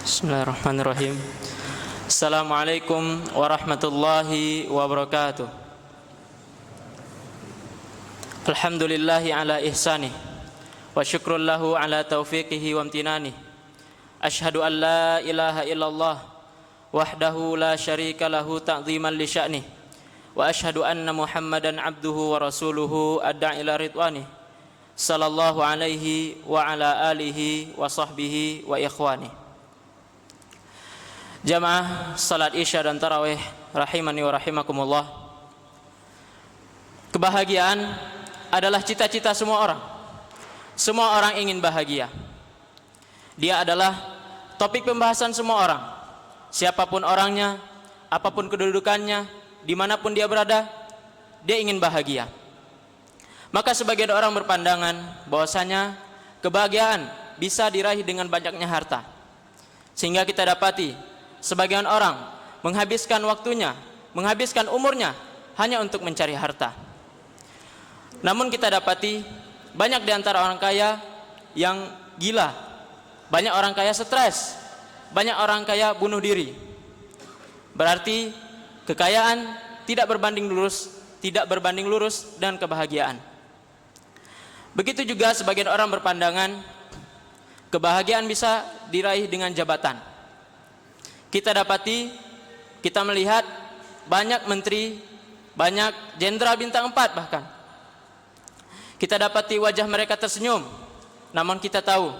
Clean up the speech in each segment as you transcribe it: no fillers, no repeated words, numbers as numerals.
Bismillahirrahmanirrahim. Assalamualaikum warahmatullahi wabarakatuh. Alhamdulillahi ala ihsanih wa syukrul lahu ala taufiqihi wa amtinani. Ashhadu an la ilaha illallah wahdahu la syarika lahu ta'ziman li sya'nih. Wa ashhadu anna Muhammadan abduhu wa rasuluhu adda'a ila ridwanih. Sallallahu alaihi wa ala alihi wa sahbihi wa ikhwanih. Jamaah salat isya dan tarawih rahimani wa rahimakumullah. Kebahagiaan adalah cita-cita semua orang. Semua orang ingin bahagia. Dia adalah topik pembahasan semua orang. Siapapun orangnya, apapun kedudukannya, dimanapun dia berada, dia ingin bahagia. Maka sebagian orang berpandangan bahwasanya kebahagiaan bisa diraih dengan banyaknya harta. Sehingga kita dapati sebagian orang menghabiskan waktunya, menghabiskan umurnya hanya untuk mencari harta. Namun kita dapati banyak di antara orang kaya yang gila, banyak orang kaya stres, banyak orang kaya bunuh diri. Berarti kekayaan tidak berbanding lurus dengan kebahagiaan. Begitu juga sebagian orang berpandangan kebahagiaan bisa diraih dengan jabatan. Kita dapati, kita melihat banyak menteri, banyak jenderal bintang 4 bahkan. Kita dapati wajah mereka tersenyum, namun kita tahu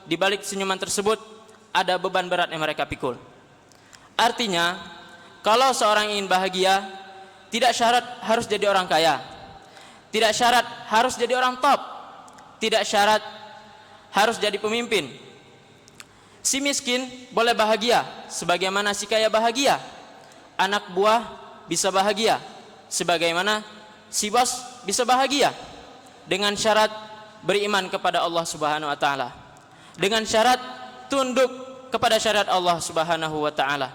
di balik senyuman tersebut ada beban berat yang mereka pikul. Artinya, kalau seorang ingin bahagia, tidak syarat harus jadi orang kaya, tidak syarat harus jadi orang top, tidak syarat harus jadi pemimpin. Si miskin boleh bahagia sebagaimana si kaya bahagia. Anak buah bisa bahagia sebagaimana si bos bisa bahagia, dengan syarat beriman kepada Allah Subhanahu wa taala, dengan syarat tunduk kepada syariat Allah Subhanahu wa taala.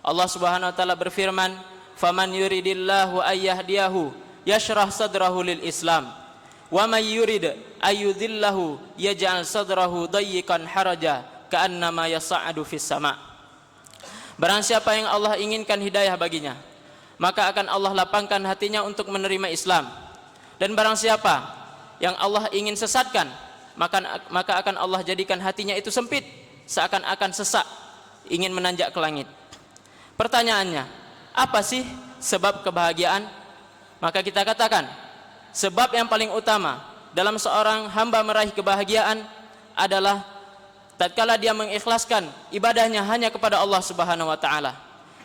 Allah Subhanahu wa taala berfirman, "Faman yuridillahu ayyahdiyahu yashrah sadrahu lil Islam, wa may yurid ayyudhillahu yaj'al sadrahu dayyiqan haraja ka'annama yas'adu fis sama'." Barang siapa yang Allah inginkan hidayah baginya, maka akan Allah lapangkan hatinya untuk menerima Islam. Dan barang siapa yang Allah ingin sesatkan, maka akan Allah jadikan hatinya itu sempit, seakan-akan sesak, ingin menanjak ke langit. Pertanyaannya, apa sih sebab kebahagiaan? Maka kita katakan, sebab yang paling utama dalam seorang hamba meraih kebahagiaan adalah tatkala dia mengikhlaskan ibadahnya hanya kepada Allah Subhanahu wa taala.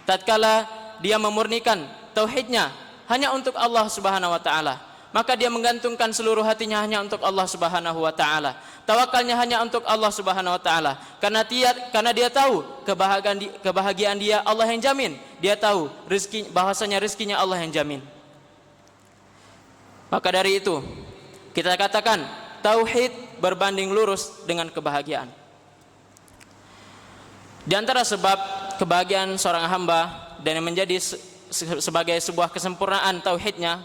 Tatkala dia memurnikan tauhidnya hanya untuk Allah Subhanahu wa taala, maka dia menggantungkan seluruh hatinya hanya untuk Allah Subhanahu wa taala. Tawakalnya hanya untuk Allah Subhanahu wa taala. Karena dia tahu kebahagiaan dia Allah yang jamin. Dia tahu bahwasanya rezekinya Allah yang jamin. Maka dari itu kita katakan tauhid berbanding lurus dengan kebahagiaan. Di antara sebab kebahagiaan seorang hamba dan yang menjadi sebagai sebuah kesempurnaan tauhidnya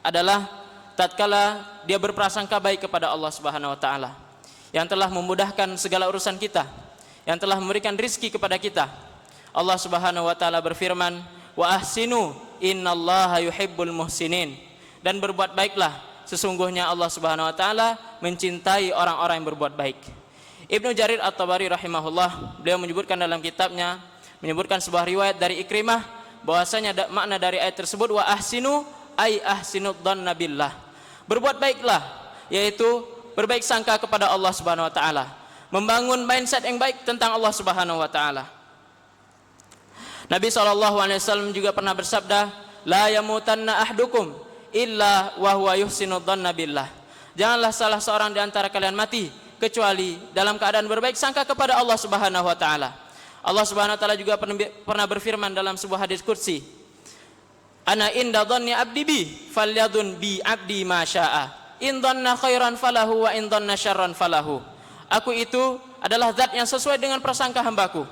adalah tatkala dia berprasangka baik kepada Allah Subhanahu wa taala, yang telah memudahkan segala urusan kita, yang telah memberikan rizki kepada kita. Allah Subhanahu wa taala berfirman, "Wa ahsinu innallaha yuhibbul muhsinin." Dan berbuat baiklah, sesungguhnya Allah Subhanahu wa taala mencintai orang-orang yang berbuat baik. Ibnu Jarir At-Tabari rahimahullah, beliau menyebutkan dalam kitabnya, menyebutkan sebuah riwayat dari Ikrimah bahwasanya makna dari ayat tersebut wa ahsinu ay ahsinu dhanna billah. Berbuat baiklah, yaitu berbaik sangka kepada Allah Subhanahu wa taala, membangun mindset yang baik tentang Allah Subhanahu wa taala. Nabi SAW juga pernah bersabda, la yamutanna ahdukum illa wa huwa yuhsinu dhanna billah. Janganlah salah seorang di antara kalian mati kecuali dalam keadaan berbaik sangka kepada Allah Subhanahu wa taala. Allah Subhanahu wa taala juga pernah berfirman dalam sebuah hadis qudsi, "Ana inda dhanni 'abdi bi falyadhun bi 'abdi ma syaa. In dhanna khairan falahu wa in dhanna syarran falahu." Aku itu adalah zat yang sesuai dengan prasangka hambaku.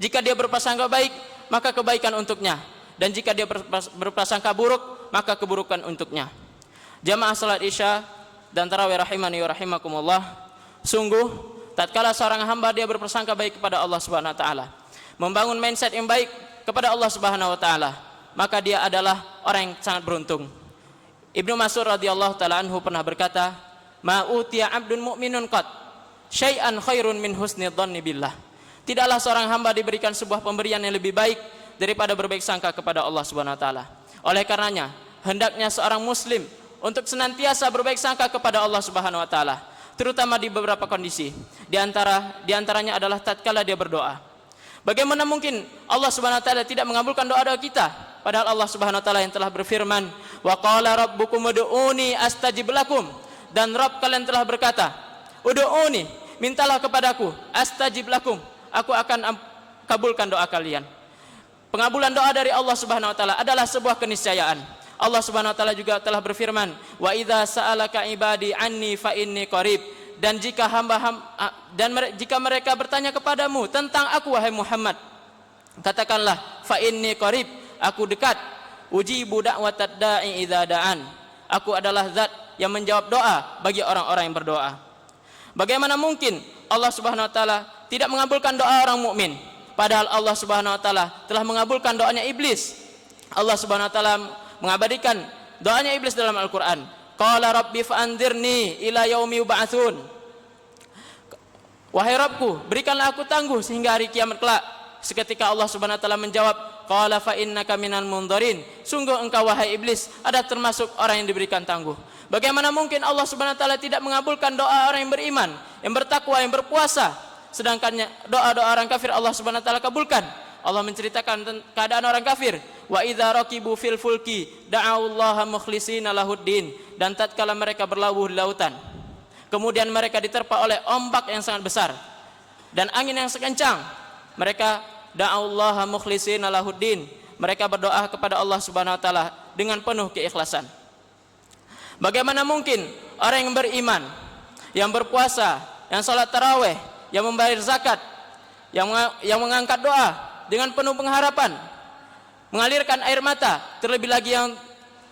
Jika dia berprasangka baik, maka kebaikan untuknya, dan jika dia berprasangka buruk, maka keburukan untuknya. Jamaah salat Isya dan tarawih rahimani wa rahimakumullah, sungguh tatkala seorang hamba dia berprasangka baik kepada Allah Subhanahu wa taala, membangun mindset yang baik kepada Allah Subhanahu wa taala, maka dia adalah orang yang sangat beruntung. Ibnu Mas'ud radhiyallahu taala anhu pernah berkata, "Ma utiya 'abdun mu'minun qat syai'an khairun min husni dhanni billah." Tidaklah seorang hamba diberikan sebuah pemberian yang lebih baik daripada berbaik sangka kepada Allah Subhanahu wa taala. Oleh karenanya, hendaknya seorang muslim untuk senantiasa berbaik sangka kepada Allah Subhanahu wa taala, terutama di beberapa kondisi. Di antaranya adalah tatkala dia berdoa. Bagaimana mungkin Allah Subhanahu wa taala tidak mengabulkan doa-doa kita? Padahal Allah Subhanahu wa taala yang telah berfirman, "Wa qala rabbukum ud'uni astajib lakum." Dan Rabb kalian telah berkata, "Ud'uni, mintalah kepadaku, astajib lakum, aku akan kabulkan doa kalian." Pengabulan doa dari Allah Subhanahu wa taala adalah sebuah keniscayaan. Allah Subhanahu wa taala juga telah berfirman, "Wa idza sa'alaka ibadi anni fa inni qarib." Dan jika jika mereka bertanya kepadamu tentang aku wahai Muhammad, katakanlah, "Fa inni qarib," aku dekat. "Ujibu da'watad da'i idza da'an." Aku adalah zat yang menjawab doa bagi orang-orang yang berdoa. Bagaimana mungkin Allah Subhanahu wa taala tidak mengabulkan doa orang mukmin? Padahal Allah Subhanahu wa taala telah mengabulkan doanya iblis. Allah Subhanahu wa taala mengabadikan doanya iblis dalam Al-Qur'an. Qala rabbi fa'anzirni ila yaumi yub'atsun. Wahai Rabbku, berikanlah aku tangguh sehingga hari kiamat kelak. Seketika Allah Subhanahu wa taala menjawab, qala fa innaka minal mundharin. Sungguh engkau wahai iblis ada termasuk orang yang diberikan tangguh. Bagaimana mungkin Allah Subhanahu wa taala tidak mengabulkan doa orang yang beriman, yang bertakwa, yang berpuasa, sedangkan doa-doa orang kafir Allah Subhanahu wa taala kabulkan? Allah menceritakan keadaan orang kafir, wa idza raqibu fil fulki da'aullaha mukhlishina lahuddin. Dan tatkala mereka berlabuh di lautan, kemudian mereka diterpa oleh ombak yang sangat besar dan angin yang sekencang, mereka da'aullaha mukhlishina lahuddin, mereka berdoa kepada Allah Subhanahu wa taala dengan penuh keikhlasan. Bagaimana mungkin orang yang beriman, yang berpuasa, yang salat tarawih, yang membayar zakat, yang mengangkat doa dengan penuh pengharapan, mengalirkan air mata, terlebih lagi yang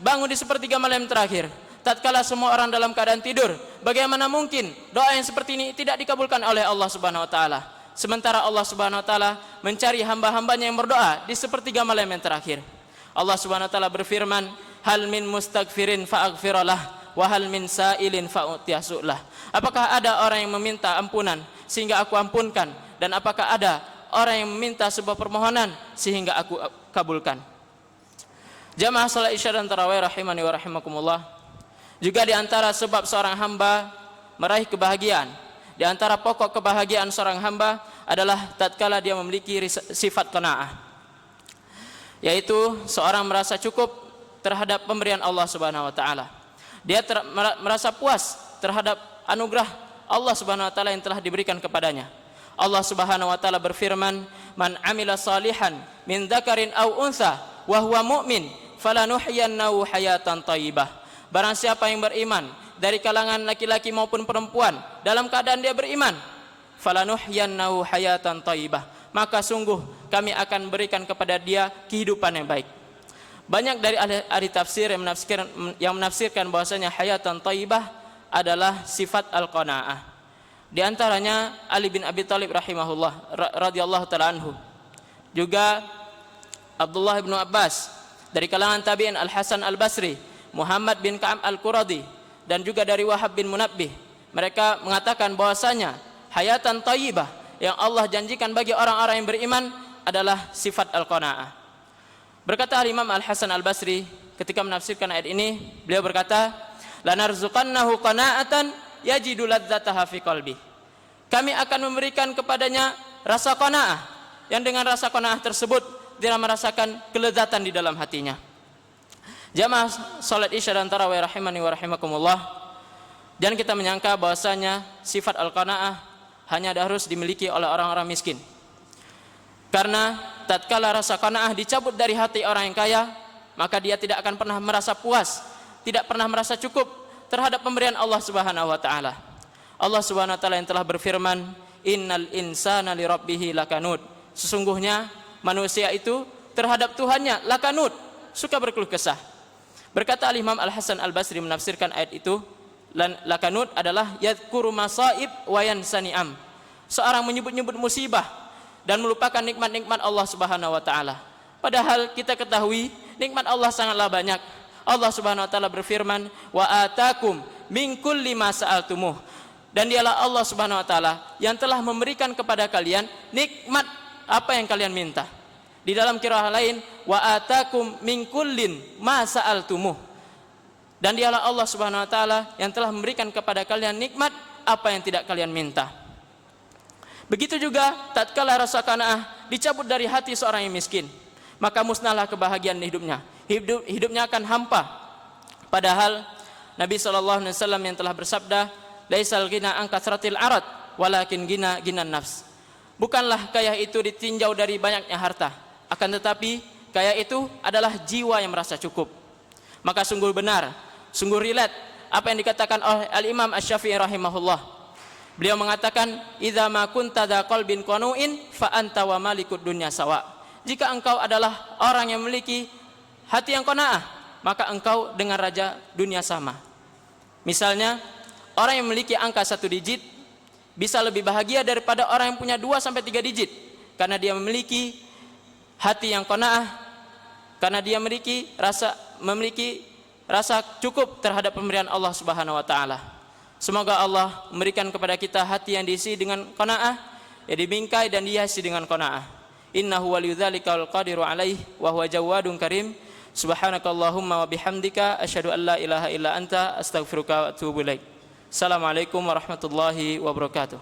bangun di sepertiga malam terakhir, tatkala semua orang dalam keadaan tidur, bagaimana mungkin doa yang seperti ini tidak dikabulkan oleh Allah Subhanahu wa taala? Sementara Allah Subhanahu wa taala mencari hamba-hambanya yang berdoa di sepertiga malam yang terakhir. Allah Subhanahu wa taala berfirman, "Hal min mustaghfirin fa'aghfirlah wa hal min sa'ilin fa'utiyasulah." Apakah ada orang yang meminta ampunan sehingga aku ampunkan, dan apakah ada orang yang meminta sebuah permohonan sehingga aku kabulkan? Jamaah salat Isya dan tarawih rahimani wa rahimakumullah, juga di antara sebab seorang hamba meraih kebahagiaan, di antara pokok kebahagiaan seorang hamba adalah tatkala dia memiliki sifat qanaah, yaitu seorang merasa cukup terhadap pemberian Allah Subhanahu wa taala. Dia merasa puas terhadap anugerah Allah Subhanahu wa taala yang telah diberikan kepadanya. Allah Subhanahu wa taala berfirman, "Man 'amila salihan min dzakarin aw untha wa huwa mu'min falanuhyiyannahu hayatan thayyibah." Barang siapa yang beriman dari kalangan laki-laki maupun perempuan dalam keadaan dia beriman, falanuhyiyannahu hayatan thayyibah, maka sungguh kami akan berikan kepada dia kehidupan yang baik. Banyak dari ahli tafsir yang menafsirkan bahwasanya hayatan thayyibah adalah sifat al-qanaah. Di antaranya Ali bin Abi Thalib rahimahullah radhiyallahu taala anhu, juga Abdullah bin Abbas, dari kalangan tabi'in Al-Hasan Al-Basri, Muhammad bin Ka'ab Al-Quradi, dan juga dari Wahab bin Munabbih. Mereka mengatakan bahwasanya hayatan thayyibah yang Allah janjikan bagi orang-orang yang beriman adalah sifat al-qanaah. Berkata Imam Al-Hasan Al-Basri ketika menafsirkan ayat ini, beliau berkata, "Lanarzuqannahu qanaatan yajidu ladzataha fi qalbi." Kami akan memberikan kepadanya rasa qanaah, yang dengan rasa qanaah tersebut dia merasakan kelezatan di dalam hatinya. Jamaah salat Isya dan tarawih rahimani wa rahimakumullah, dan kita menyangka bahwasanya sifat al-qanaah hanya harus dimiliki oleh orang-orang miskin. Karena tatkala rasa qanaah dicabut dari hati orang yang kaya, maka dia tidak akan pernah merasa puas, tidak pernah merasa cukup terhadap pemberian Allah Subhanahu wa taala. Allah Subhanahu wa taala yang telah berfirman, "Innal insana li rabbih lakanud." Sesungguhnya manusia itu terhadap Tuhannya lakanud, suka berkeluh kesah. Berkata Imam Al-Hasan Al-Basri menafsirkan ayat itu, lakanud adalah yadhkuru masaib wa yansani'am. seorang menyebut-nyebut musibah dan melupakan nikmat-nikmat Allah Subhanahu wa taala. Padahal kita ketahui nikmat Allah sangatlah banyak. Allah Subhanahu wa taala berfirman, "Wa atakum min kulli ma sa'altumuh." Dan dialah Allah Subhanahu wa taala yang telah memberikan kepada kalian nikmat apa yang kalian minta. Di dalam qiraah lain, "Wa atakum min kullin ma sa'altumuh." Dan dialah Allah Subhanahu wa taala yang telah memberikan kepada kalian nikmat apa yang tidak kalian minta. Begitu juga tatkala rasa qanaah dicabut dari hati seorang yang miskin, maka musnahlah kebahagiaan hidupnya. Hidupnya akan hampa. Padahal Nabi sallallahu alaihi wasallam yang telah bersabda, "Laisal ghina an kathratil arad, walakin ginan nafs." Bukanlah kaya itu ditinjau dari banyaknya harta, akan tetapi kaya itu adalah jiwa yang merasa cukup. Maka sungguh benar, sungguh relate apa yang dikatakan oleh Al-Imam Asy-Syafi'i rahimahullah. Beliau mengatakan, "Idza ma kunta dza qalbin qanu'in fa anta wa malikud dunya sawa." Jika engkau adalah orang yang memiliki hati yang qanaah, maka engkau dengan raja dunia sama. Misalnya, orang yang memiliki angka 1 digit bisa lebih bahagia daripada orang yang punya 2 sampai 3 digit, karena dia memiliki hati yang qanaah, karena dia memiliki rasa cukup terhadap pemberian Allah Subhanahu wa taala. Semoga Allah memberikan kepada kita hati yang diisi dengan qanaah, yang dibingkai dan dihiasi dengan qanaah. Innahu waliyudzalika wal qadiru alaihi wa huwa jawadun karim. Subhanakallahumma wa bihamdika asyhadu an la ilaha illa anta astaghfiruka wa atubu ilaik. Assalamualaikum warahmatullahi wabarakatuh.